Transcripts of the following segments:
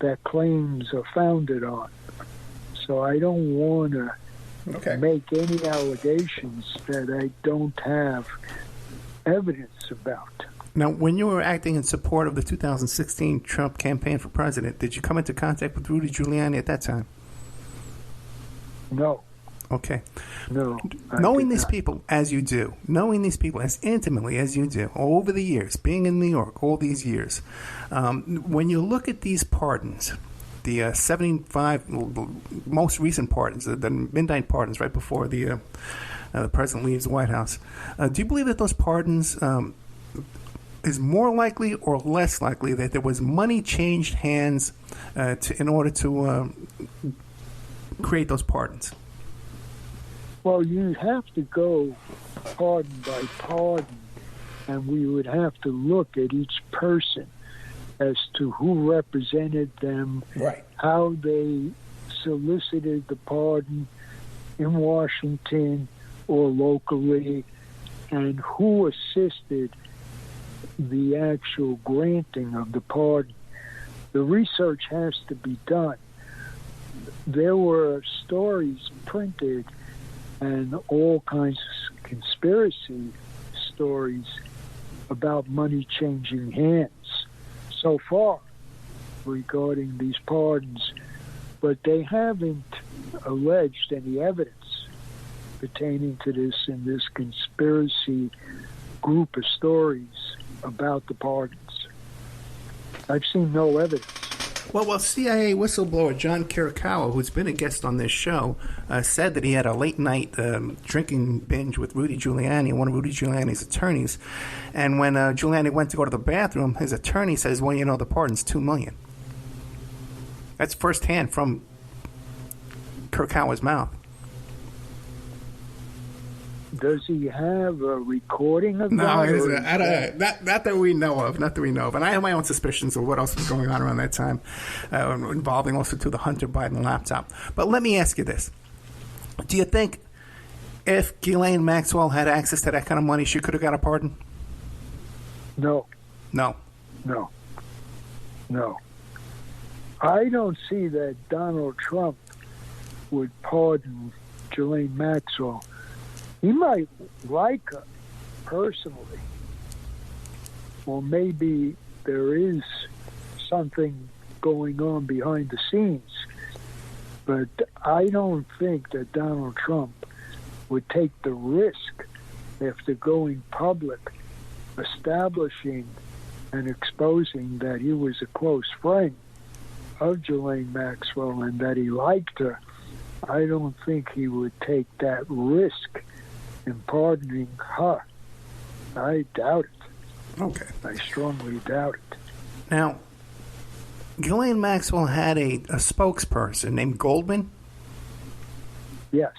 that claims are founded on. So I don't want to make any allegations that I don't have evidence about. Now, when you were acting in support of the 2016 Trump campaign for president, did you come into contact with Rudy Giuliani at that time? No. Okay. No. Knowing these people as you do, knowing these people as intimately as you do, over the years, being in New York all these years, when you look at these pardons, the 75 most recent pardons, the midnight pardons right before the president leaves the White House, do you believe that those pardons is more likely or less likely that there was money changed hands in order to create those pardons? Well, you have to go pardon by pardon, and we would have to look at each person as to who represented them, how they solicited the pardon in Washington or locally, and who assisted the actual granting of the pardon. The research has to be done. There were stories printed and all kinds of conspiracy stories about money changing hands so far regarding these pardons, but they haven't alleged any evidence pertaining to this in this conspiracy group of stories about the pardons. I've seen no evidence. Well, CIA whistleblower John Kirikawa, who's been a guest on this show, said that he had a late-night drinking binge with Rudy Giuliani, one of Rudy Giuliani's attorneys. And when Giuliani went to go to the bathroom, his attorney says, well, you know, the pardon's $2 million. That's firsthand from Kirikawa's mouth. Does he have a recording of that? No, not that we know of. Not that we know of. And I have my own suspicions of what else was going on around that time, involving also to the Hunter Biden laptop. But let me ask you this. Do you think if Ghislaine Maxwell had access to that kind of money, she could have got a pardon? No. No. No. No. I don't see that Donald Trump would pardon Ghislaine Maxwell. He might like her personally, or maybe there is something going on behind the scenes, but I don't think that Donald Trump would take the risk after going public, establishing and exposing that he was a close friend of Ghislaine Maxwell and that he liked her. I don't think he would take that risk in pardoning her. I doubt it. Okay. I strongly doubt it. Now, Ghislaine Maxwell had a spokesperson named Goldman. Yes.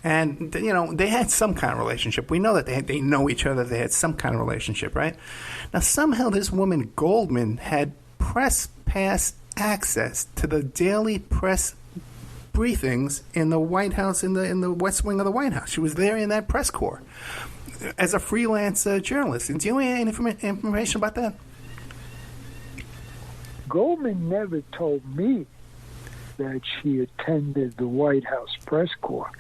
And, you know, they had some kind of relationship. We know that they know each other. They had some kind of relationship, right? Now, somehow this woman, Goldman, had press pass access to the daily press briefings in the White House, in the West Wing of the White House. She was there in that press corps as a freelance journalist. And do you have any information about that? Goldman never told me that she attended the White House press corps.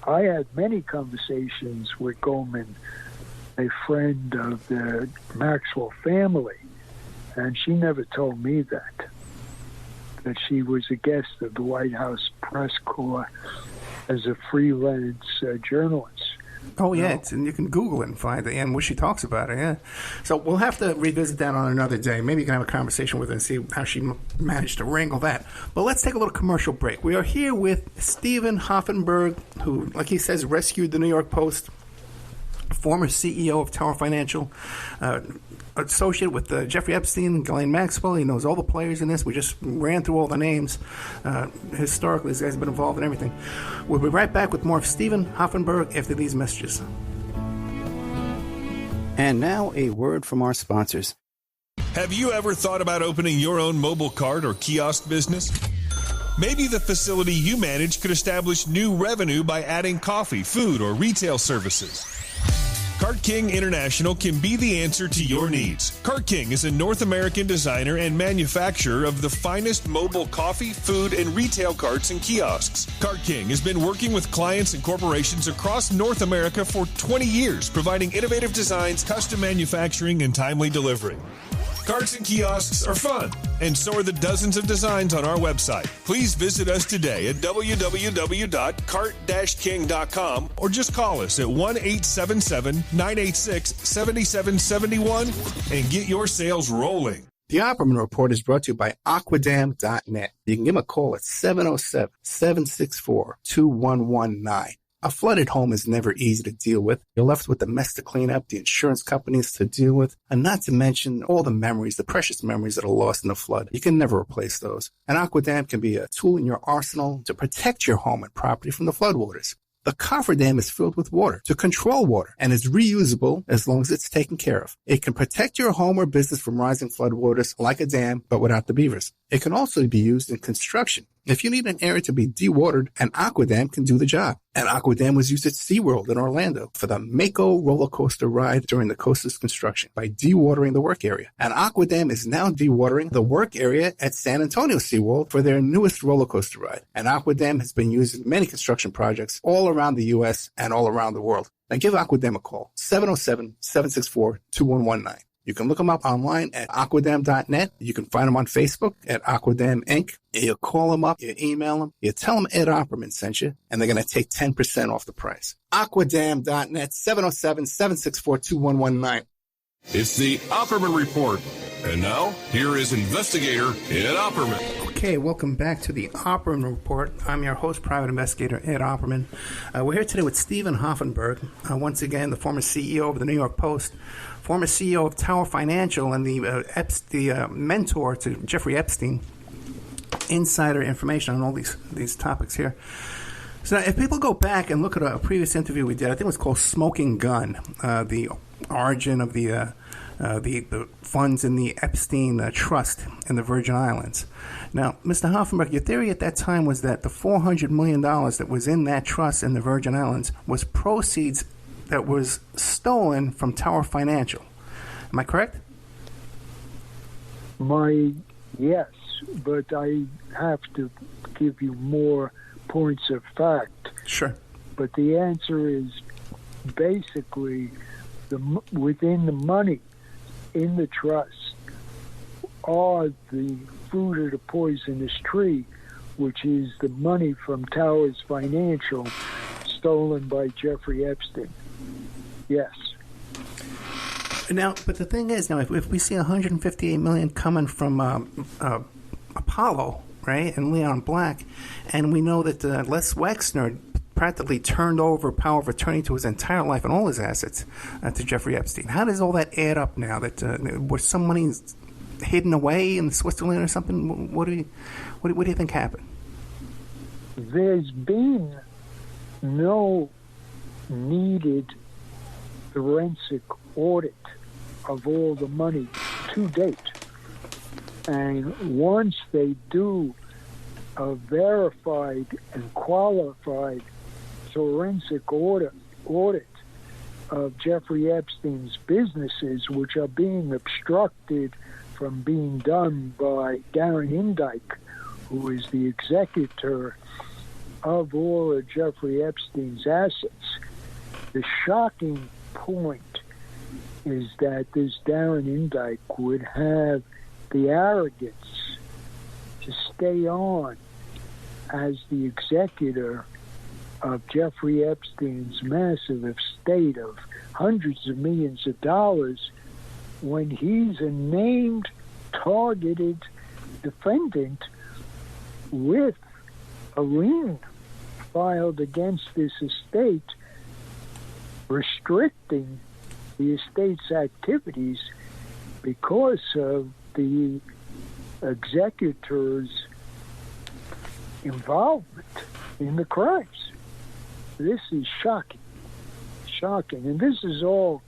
I had many conversations with Goldman, a friend of the Maxwell family, and she never told me that she was a guest of the White House press corps as a freelance journalist. Oh, yeah, and you can Google it and find it, and what she talks about it, yeah. So we'll have to revisit that on another day. Maybe you can have a conversation with her and see how she managed to wrangle that. But let's take a little commercial break. We are here with Stephen Hoffenberg, who, like he says, rescued the New York Post, former CEO of Tower Financial, associate with Jeffrey Epstein and Ghislaine Maxwell. He knows all the players in this. We just ran through all the names. Historically, this guy's been involved in everything. We'll be right back with more of Stephen Hoffenberg after these messages. And now a word from our sponsors. Have you ever thought about opening your own mobile cart or kiosk business? Maybe the facility you manage could establish new revenue by adding coffee, food, or retail services. Cart King International can be the answer to your needs. Cart King is a North American designer and manufacturer of the finest mobile coffee, food, and retail carts and kiosks. Cart King has been working with clients and corporations across North America for 20 years, providing innovative designs, custom manufacturing, and timely delivery. Carts and kiosks are fun, and so are the dozens of designs on our website. Please visit us today at www.cart-king.com or just call us at 1-877-986-7771 and get your sales rolling. The Opperman Report is brought to you by Aquadam.net. You can give them a call at 707-764-2119. A flooded home is never easy to deal with. You're left with the mess to clean up, the insurance companies to deal with, and not to mention all the memories, the precious memories that are lost in the flood. You can never replace those. And Aquadam can be a tool in your arsenal to protect your home and property from the floodwaters. The cofferdam is filled with water to control water and is reusable as long as it's taken care of. It can protect your home or business from rising floodwaters like a dam, but without the beavers. It can also be used in construction. If you need an area to be dewatered, an Aquadam can do the job. An Aquadam was used at SeaWorld in Orlando for the Mako roller coaster ride during the coaster's construction by dewatering the work area. An Aquadam is now dewatering the work area at San Antonio SeaWorld for their newest roller coaster ride. An Aquadam has been used in many construction projects all around the U.S. and all around the world. Now give Aquadam a call, 707-764-2119. You can look them up online at aquadam.net. You can find them on Facebook at Aquadam Inc. You call them up, you email them, you tell them Ed Opperman sent you, and they're going to take 10% off the price. Aquadam.net, 707-764-2119. It's the Opperman Report. And now, here is investigator Ed Opperman. Okay, welcome back to the Opperman Report. I'm your host, private investigator Ed Opperman. We're here today with Stephen Hoffenberg, once again, the former CEO of the New York Post, former CEO of Tower Financial, and the mentor to Jeffrey Epstein. Insider information on all these topics here. So if people go back and look at a previous interview we did, I think it was called Smoking Gun, the origin of the funds in the Epstein trust in the Virgin Islands. Now, Mr. Hoffenberg, your theory at that time was that the $400 million that was in that trust in the Virgin Islands was proceeds that was stolen from Tower Financial. Am I correct? Yes, but I have to give you more points of fact. Sure. But the answer is basically within the money in the trust are the fruit of the poisonous tree, which is the money from Towers Financial stolen by Jeffrey Epstein. Yes. Now, but the thing is, now if we see $158 million coming from Apollo, right, and Leon Black, and we know that Les Wexner practically turned over power of attorney to his entire life and all his assets to Jeffrey Epstein. How does all that add up now? That was some money hidden away in Switzerland or something? What do you think happened? There's been no needed forensic audit of all the money to date. And once they do a verified and qualified forensic audit of Jeffrey Epstein's businesses, which are being obstructed from being done by Darren Indyke, who is the executor of all of Jeffrey Epstein's assets. The shocking point is that this Darren Indyke would have the arrogance to stay on as the executor of Jeffrey Epstein's massive estate of hundreds of millions of dollars when he's a named, targeted defendant with a lien filed against this estate restricting the estate's activities because of the executor's involvement in the crimes. This is shocking. And this is all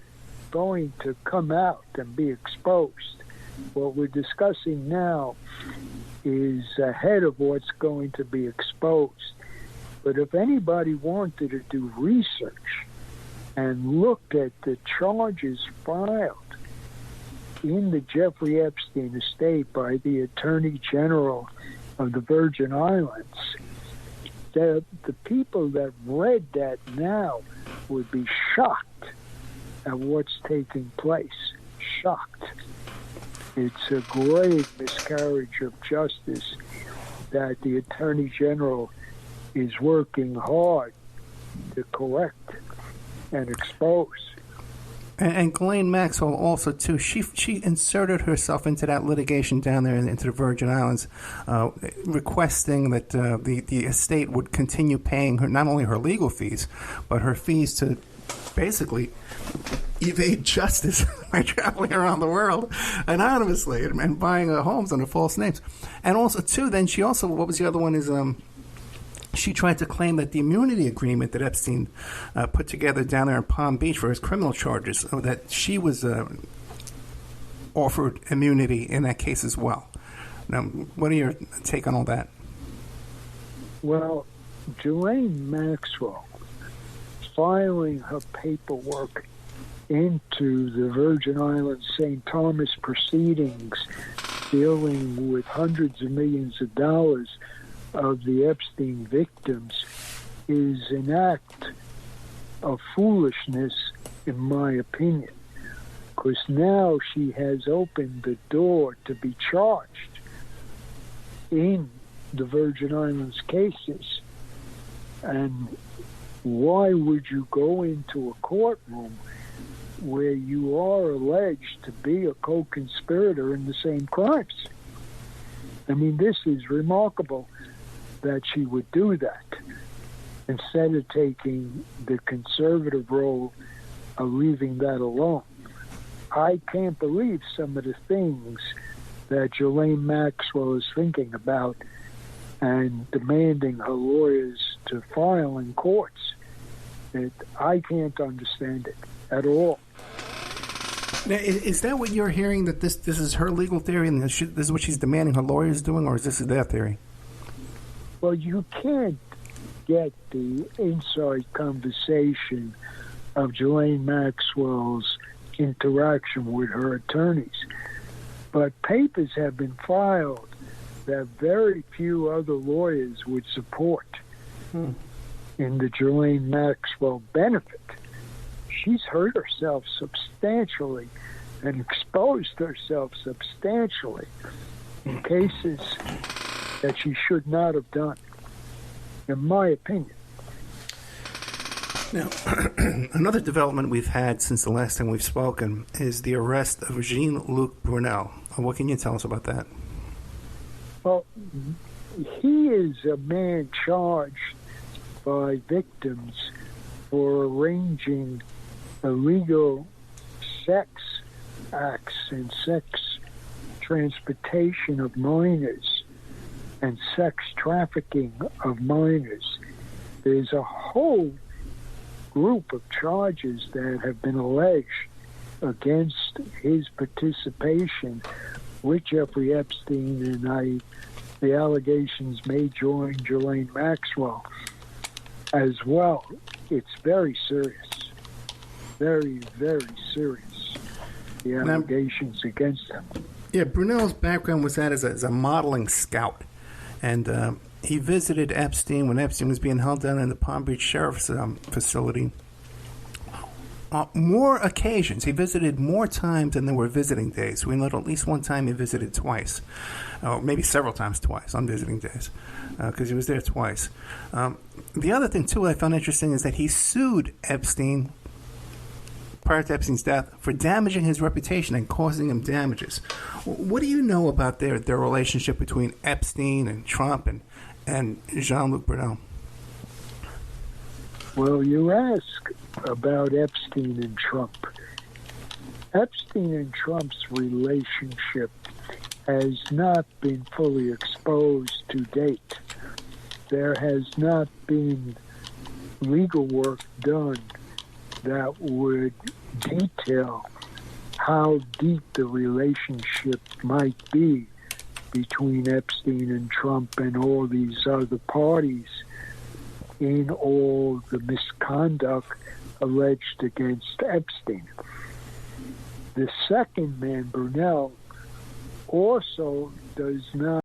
going to come out and be exposed. What we're discussing now is ahead of what's going to be exposed. But if anybody wanted to do research and look at the charges filed in the Jeffrey Epstein estate by the Attorney General of the Virgin Islands, the people that read that now would be shocked at what's taking place. Shocked. It's a grave miscarriage of justice that the Attorney General is working hard to correct and expose. And Ghislaine Maxwell also, too, she inserted herself into that litigation down there into the Virgin Islands, requesting that the estate would continue paying her not only her legal fees, but her fees to basically evade justice by traveling around the world anonymously and buying homes under false names. And also, too, then she also, what was the other one, is she tried to claim that the immunity agreement that Epstein put together down there in Palm Beach for his criminal charges, that she was offered immunity in that case as well. Now, what are your take on all that? Well, Ghislaine Maxwell filing her paperwork into the Virgin Islands St. Thomas proceedings dealing with hundreds of millions of dollars of the Epstein victims is an act of foolishness, in my opinion, because now she has opened the door to be charged in the Virgin Islands cases. And why would you go into a courtroom where you are alleged to be a co-conspirator in the same crimes? I mean, this is remarkable that she would do that instead of taking the conservative role of leaving that alone. I can't believe some of the things that Ghislaine Maxwell is thinking about and demanding her lawyers to file in courts. I can't understand it at all. Now, is that what you're hearing, that this is her legal theory and this is what she's demanding her lawyers doing, or is this their theory? Well, you can't get the inside conversation of Ghislaine Maxwell's interaction with her attorneys. But papers have been filed that very few other lawyers would support in the Ghislaine Maxwell benefit. She's hurt herself substantially and exposed herself substantially in cases that she should not have done, in my opinion. Now, another development we've had since the last time we've spoken is the arrest of Jean-Luc Brunel. What can you tell us about that? Well, he is a man charged by victims for arranging illegal sex acts and sex transportation of minors and sex trafficking of minors. There's a whole group of charges that have been alleged against his participation with Jeffrey Epstein, and the allegations may join Ghislaine Maxwell as well. It's very serious. Very, very serious, the allegations against him. Yeah, Brunel's background was that as a modeling scout. And he visited Epstein when Epstein was being held down in the Palm Beach Sheriff's facility. More occasions. He visited more times than there were visiting days. We know at least one time he visited twice. Maybe several times twice on visiting days, because he was there twice. The other thing, too, I found interesting is that he sued Epstein prior to Epstein's death for damaging his reputation and causing him damages. What do you know about their relationship between Epstein and Trump and Jean-Luc Brunel? Well, you ask about Epstein and Trump. Epstein and Trump's relationship has not been fully exposed to date. There has not been legal work done that would detail how deep the relationship might be between Epstein and Trump and all these other parties in all the misconduct alleged against Epstein. The second man, Brunel, also does not